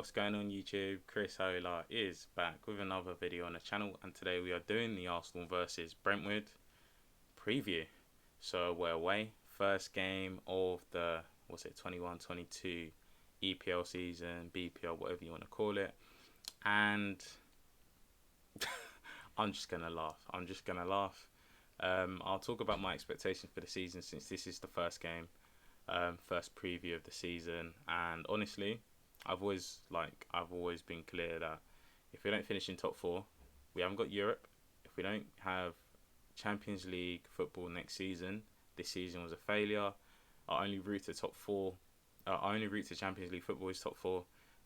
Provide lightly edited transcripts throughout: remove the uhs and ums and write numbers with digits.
What's going on YouTube? Chris Ola is back with another video on the channel, and today we are doing the Arsenal versus Brentford preview. So we're away, first game of the, 21-22 EPL season, BPL, whatever you want to call it. And I'm just going to laugh. I'll talk about my expectations for the season since this is the first game, first preview of the season. And honestly, I've always been clear that if we don't finish in top four, we haven't got Europe. If we don't have Champions League football next season, this season was a failure. Our only route to top four, our only route to Champions League football is top four.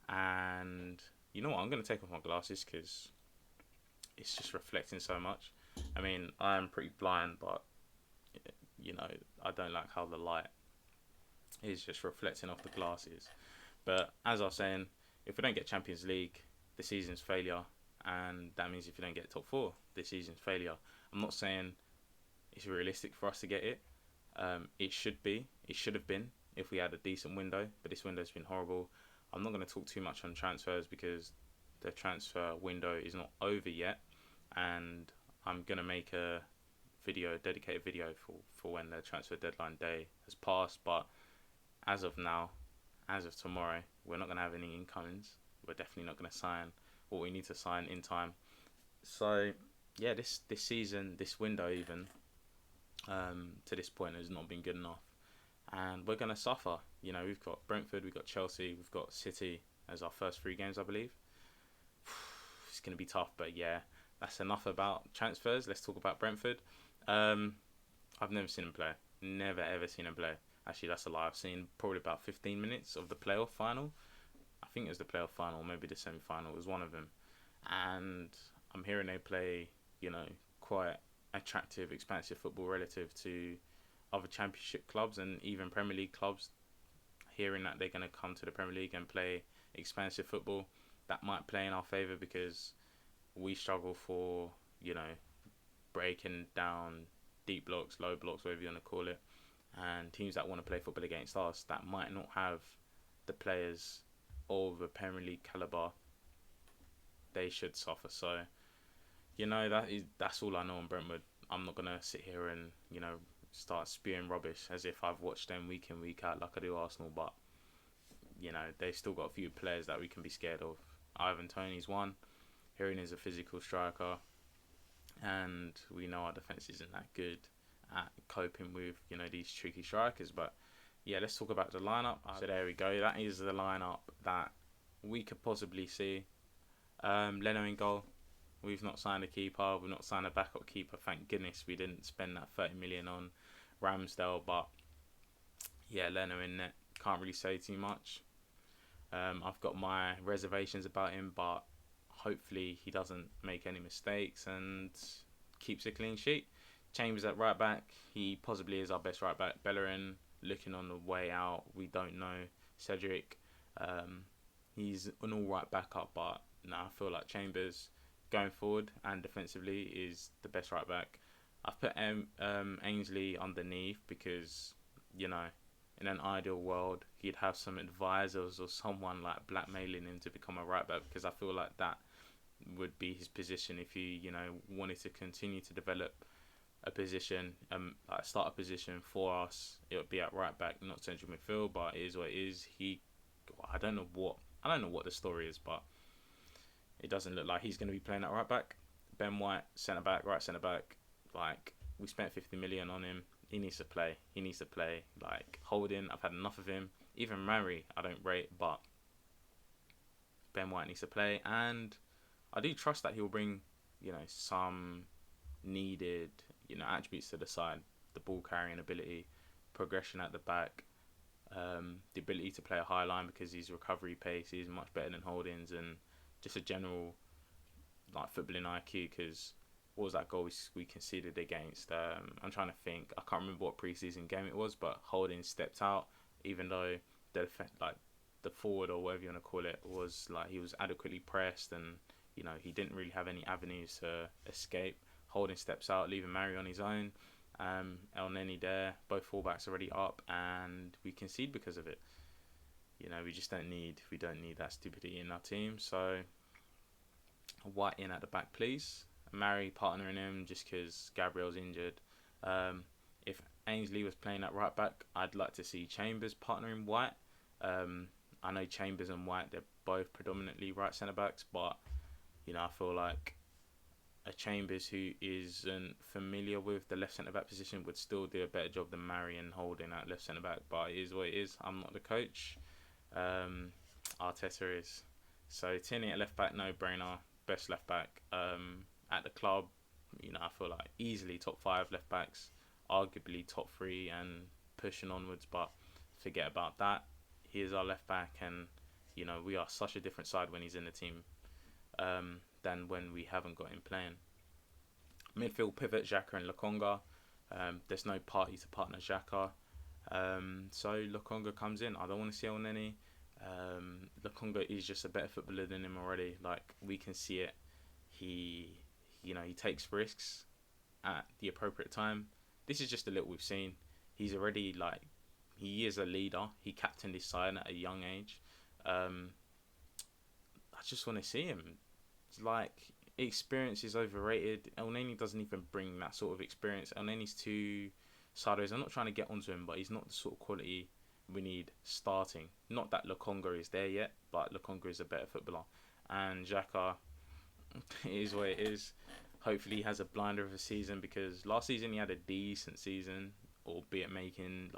And you know what? I'm going to take off my glasses because it's just reflecting so much. I mean, I am pretty blind, but I don't like how the light is just reflecting off the glasses. But as I was saying, if we don't get Champions League, the season's failure, and that means if you don't get top four, the season's failure. I'm not saying it's realistic for us to get it. It should have been if we had a decent window, but this window's been horrible. I'm not going to talk too much on transfers because the transfer window is not over yet, and I'm going to make a dedicated video for when the transfer deadline day has passed. But as of now, as of tomorrow, we're not going to have any incomings. We're definitely not going to sign what we need to sign in time. So, yeah, this season, this window even, to this point has not been good enough. And we're going to suffer. We've got Brentford, we've got Chelsea, we've got City as our first three games, I believe. It's going to be tough, but yeah, that's enough about transfers. Let's talk about Brentford. I've never seen him play. Never, ever seen him play. Actually, that's a lie. I've seen probably about 15 minutes of the playoff final. I think it was the playoff final, maybe the semi-final. It was one of them. And I'm hearing they play, quite attractive, expansive football relative to other championship clubs and even Premier League clubs. Hearing that they're going to come to the Premier League and play expansive football, that might play in our favour because we struggle for, breaking down deep blocks, low blocks, whatever you want to call it. And teams that want to play football against us that might not have the players of a Premier League calibre, they should suffer. So, that's all I know on Brentford. I'm not gonna sit here and start spewing rubbish as if I've watched them week in week out like I do Arsenal. But they've still got a few players that we can be scared of. Ivan Toney's one. Hearing is a physical striker, and we know our defence isn't that good at coping with these tricky strikers. But yeah, let's talk about the lineup. So there we go. That is the lineup that we could possibly see. Leno in goal. We've not signed a keeper. We've not signed a backup keeper. Thank goodness we didn't spend that 30 million on Ramsdale. But yeah, Leno in net. Can't really say too much. I've got my reservations about him, but hopefully he doesn't make any mistakes and keeps a clean sheet. Chambers at right back. He possibly is our best right back. Bellerin looking on the way out. We don't know. Cedric, he's an all right backup, but I feel like Chambers going forward and defensively is the best right back. I've put Ainsley underneath because in an ideal world he'd have some advisors or someone like blackmailing him to become a right back, because I feel like that would be his position if he wanted to continue to develop a position, start a position for us. It would be at right back, not central midfield, but it is what it is. I don't know what the story is, but it doesn't look like he's going to be playing at right back. Ben White, centre back, right centre back. Like, we spent 50 million on him. He needs to play. Like, Holding, I've had enough of him. Even Murray, I don't rate, but Ben White needs to play. And I do trust that he'll bring, some needed, attributes to the side. The ball carrying ability, progression at the back, the ability to play a high line because his recovery pace is much better than Holding's, and just a general footballing IQ. Because what was that goal we conceded against? I'm trying to think. I can't remember what pre-season game it was, but Holding stepped out, even though the forward or whatever you want to call it was he was adequately pressed, and he didn't really have any avenues to escape. Holding steps out, leaving Murray on his own. El Neni there, both fullbacks already up, and we concede because of it. We just don't need that stupidity in our team. So White in at the back, please. Mari partnering him just because Gabriel's injured. If Ainsley was playing at right back, I'd like to see Chambers partnering White. I know Chambers and White, they're both predominantly right centre backs, but I feel like a Chambers who isn't familiar with the left centre back position would still do a better job than Marion holding at left centre back. But it is what it is. I'm not the coach. Arteta is. So Tierney at left back, no brainer. Best left back at the club. I feel like easily top 5 left backs, arguably top 3 and pushing onwards. But forget about that. He is our left back, and we are such a different side when he's in the team than when we haven't got him playing. Midfield pivot, Xhaka and Lokonga. There's no party to partner Xhaka. So Lokonga comes in. I don't want to see Elneny. Lokonga is just a better footballer than him already. Like, we can see it. He takes risks at the appropriate time. This is just a little we've seen. He's already, he is a leader. He captained his side at a young age. I just want to see him. It's experience is overrated. Elneny doesn't even bring that sort of experience. Elneny's too sideways. I'm not trying to get onto him, but he's not the sort of quality we need starting. Not that Lokonga is there yet, but Lokonga is a better footballer. And Xhaka, it is what it is. Hopefully he has a blinder of a season, because last season he had a decent season, albeit making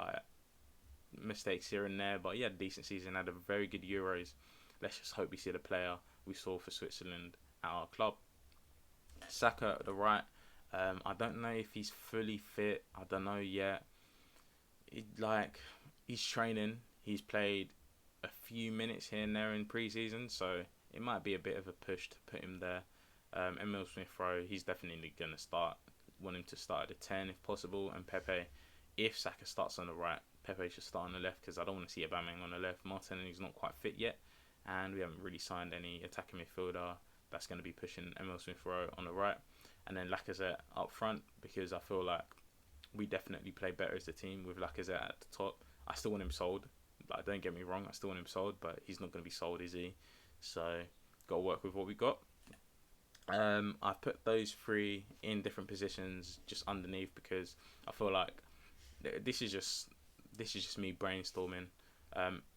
mistakes here and there, but he had a decent season, had a very good Euros. Let's just hope we see the player we saw for Switzerland at our club. Saka at the right. I don't know if he's fully fit. I don't know yet. He's training. He's played a few minutes here and there in pre-season, so it might be a bit of a push to put him there. Emil Smith-Rowe, he's definitely going to start. Want him to start at the 10 if possible. And Pepe, if Saka starts on the right, Pepe should start on the left, because I don't want to see Aubameyang on the left. Martinelli's not quite fit yet, and we haven't really signed any attacking midfielder that's going to be pushing Emil Smith-Rowe on the right. And then Lacazette up front, because I feel like we definitely play better as a team with Lacazette at the top. I still want him sold. Don't get me wrong, I still want him sold, but he's not going to be sold, is he? So, got to work with what we got. I've put those 3 in different positions just underneath, because I feel like this is just me brainstorming.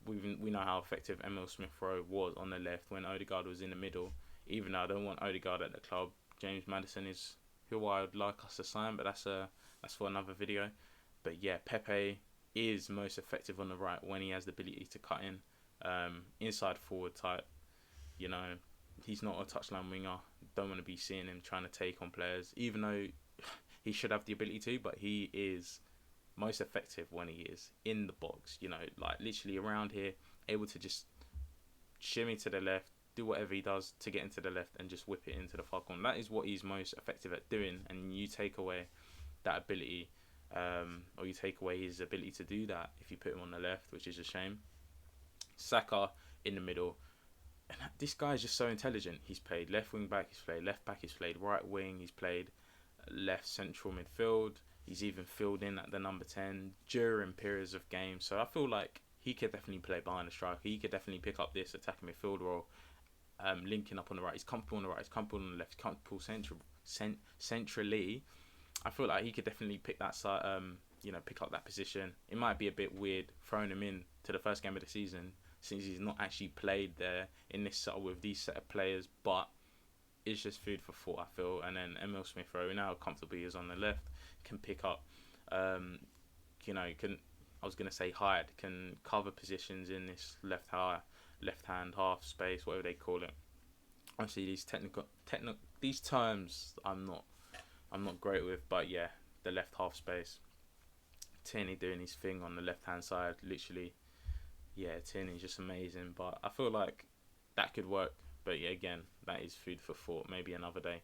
We know how effective Emil Smith-Rowe was on the left when Odegaard was in the middle. Even though I don't want Odegaard at the club, James Maddison is who I would like us to sign, but that's for another video. But yeah, Pepe is most effective on the right when he has the ability to cut in, inside forward type. He's not a touchline winger. Don't want to be seeing him trying to take on players, even though he should have the ability to, but he is most effective when he is in the box, literally around here, able to just shimmy to the left, do whatever he does to get into the left and just whip it into the far corner. That is what he's most effective at doing, and you take away that ability, or you take away his ability to do that if you put him on the left, which is a shame. Saka in the middle. And this guy is just so intelligent. He's played left wing back, he's played left back, he's played right wing, he's played left central midfield. He's even filled in at the number 10 during periods of games. So I feel like he could definitely play behind the striker. He could definitely pick up this attacking midfield role, linking up on the right. He's comfortable on the right, he's comfortable on the left, he's comfortable centrally. I feel like he could definitely pick that side, pick up that position. It might be a bit weird throwing him in to the first game of the season, since he's not actually played there in this set with these set of players, but it's just food for thought, I feel. And then Emil Smith-Rowe, now comfortably is on the left, can pick up, can cover positions in this left-hand half space, whatever they call it. Obviously, these terms I'm not great with, but yeah, the left half space. Tierney doing his thing on the left-hand side, literally. Yeah, Tierney's just amazing, but I feel like that could work. But yeah, again, that is food for thought, maybe another day.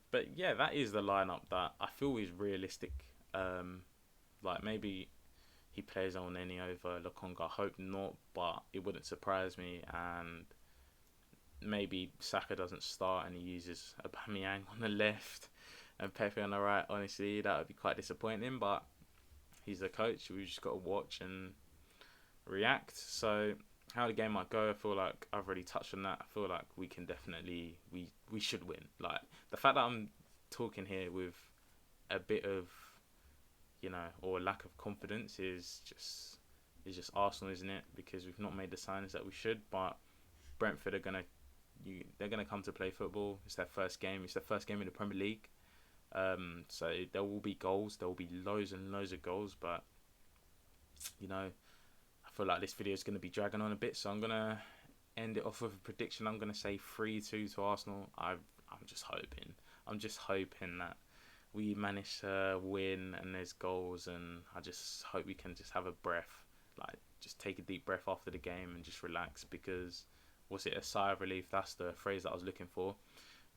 But yeah, that is the lineup that I feel is realistic. Maybe he plays Elneny over Lokonga. I hope not, but it wouldn't surprise me. And maybe Saka doesn't start and he uses Aubameyang on the left and Pepe on the right. Honestly, that would be quite disappointing, but he's the coach. We've just got to watch and react. So how the game might go. I feel like I've already touched on that. I feel like we can definitely we should win. Like the fact that I'm talking here with a bit of or lack of confidence is just Arsenal, isn't it? Because we've not made the signs that we should. But Brentford are they're gonna come to play football. It's their first game. It's their first game in the Premier League. So there will be goals. There will be loads and loads of goals. But I feel like this video is gonna be dragging on a bit. So I'm gonna end it off with a prediction. I'm gonna say 3-2 to Arsenal. I'm just hoping. I'm just hoping that we manage to win and there's goals, and I just hope we can just have a breath, like just take a deep breath after the game and just relax, because was it a sigh of relief? That's the phrase that I was looking for,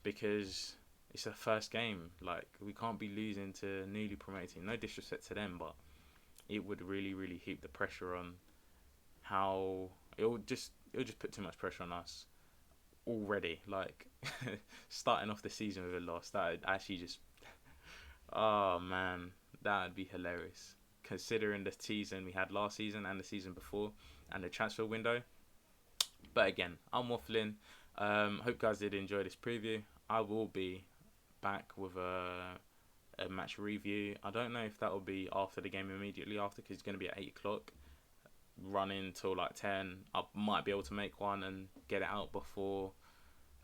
because it's a first game. Like, we can't be losing to newly promoted team. No disrespect to them, but it would really, really heap the pressure on how it'll just put too much pressure on us already. Like starting off the season with a loss, that actually just oh man, that would be hilarious. Considering the season we had last season and the season before and the transfer window. But again, I'm waffling. Hope you guys did enjoy this preview. I will be back with a match review. I don't know if that will be after the game, immediately after, because it's going to be at 8 o'clock. Running till like 10. I might be able to make one and get it out before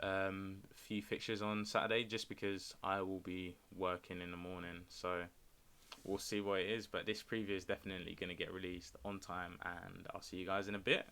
a few fixtures on Saturday, just because I will be working in the morning. So we'll see what it is. But this preview is definitely going to get released on time, and I'll see you guys in a bit.